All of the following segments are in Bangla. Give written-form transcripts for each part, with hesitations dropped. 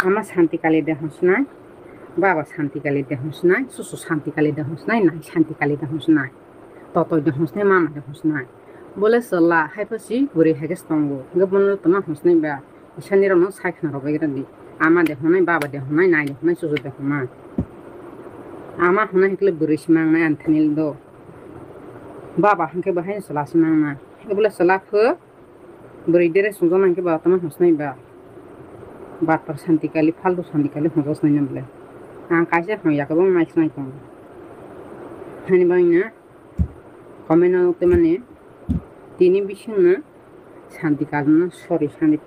ama শান্তিকালী দেহস নাই বাবা শান্তিকালী দেহস নাই সুসু শান্তিকালী দেহস নাই নাই শান্তিকালী দেহস নাই ততই দেহস নাই মামা দেহস নাই বলে চলা হাইফসি বুড়ি হেগে স্তঙ্গো গোপন তোমা হস নাই বা ইসানি রনো সাইখানা রবে গেরাদি ama দেহ নাই বাবা দেহ নাই নাই দেহ নাই সুসু দেহ নাই ama hona hekle buris mang na anthanil do baba hanke bahain salas mang na bole sala pho buri dere sunjo nangke ba tama hosnai ba batar Shantikali ফালতু শান্তিকালী হজস নাই বলে কাইসে হইয়াকে মাইস নাই কম হানি বাইনা কমেনতে মানে তিনি বিষ্ণু না শান্তিকাল না সরি শান্তি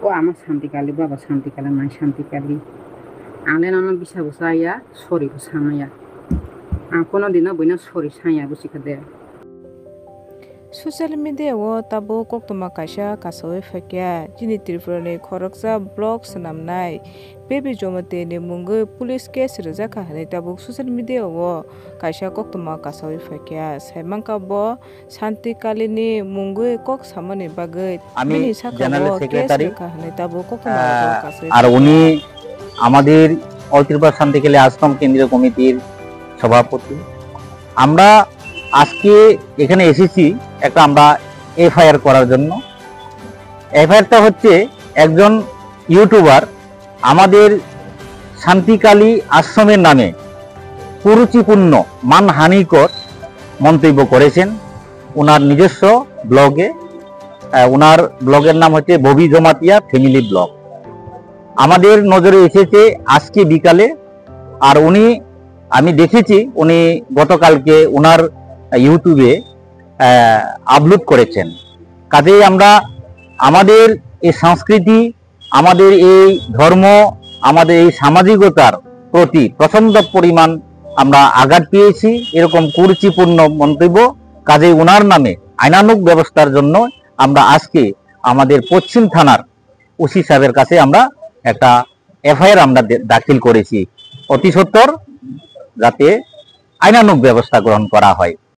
ও আমার শান্তিকালী বাবা শান্তিকালী নাই শান্তিকালী आंले नाना बिसा बुसाया सरि बुसानाया आं कोनो दिना बयना सरि साया बुसिखदे सोशल मीडिया वो तबो कोक्तमा काइसा कासोय फैक्या जिनि त्रिपुरानि खरकसा ब्लग सनामनाय बेबी जमते ने मुंगो पुलिस केस रजाखा हने तबो सोशल मीडिया वो काइसा कोक्तमा कासोय फैक्या साइमांका बो शान्तिकालीनि मुंगो कोक सामने बागै बिनि साखा जनरल सेक्रेटारी हने तबो कोक्तमा कासोय আর উনি আমাদের অল ত্রিপুরা শান্তিকালী আশ্রম কেন্দ্রীয় কমিটির সভাপতি। আমরা আজকে এখানে এসেছি একটা আমরা এফআইআর করার জন্য। এফআইআরটা হচ্ছে একজন ইউটিউবার আমাদের শান্তিকালী আশ্রমের নামে কুরুচিপূর্ণ মানহানিকর মন্তব্য করেছেন ওনার নিজস্ব ব্লগে। ওনার ব্লগের নাম হচ্ছে ববি জমাতিয়া ফ্যামিলি ব্লগ। আমাদের নজরে এসেছে আজকে বিকালে। আর উনি আমি দেখেছি উনি গতকালকে ওনার ইউটিউবে আপলোড করেছেন। কাজেই আমরা আমাদের এই সংস্কৃতি, আমাদের এই ধর্ম, আমাদের এই সামাজিকতার প্রতি প্রচন্ড পরিমাণ আমরা আঘাত পেয়েছি এরকম কুরুচিপূর্ণ মন্তব্য। কাজেই ওনার নামে আইনানুগ ব্যবস্থার জন্য আমরা আজকে আমাদের পশ্চিম থানার ওসি সাহেবের কাছে আমরা একটা এফআইআর আমরা দাখিল করেছি অতি সত্বর যাতে আইনানুগ ব্যবস্থা গ্রহণ করা হয়।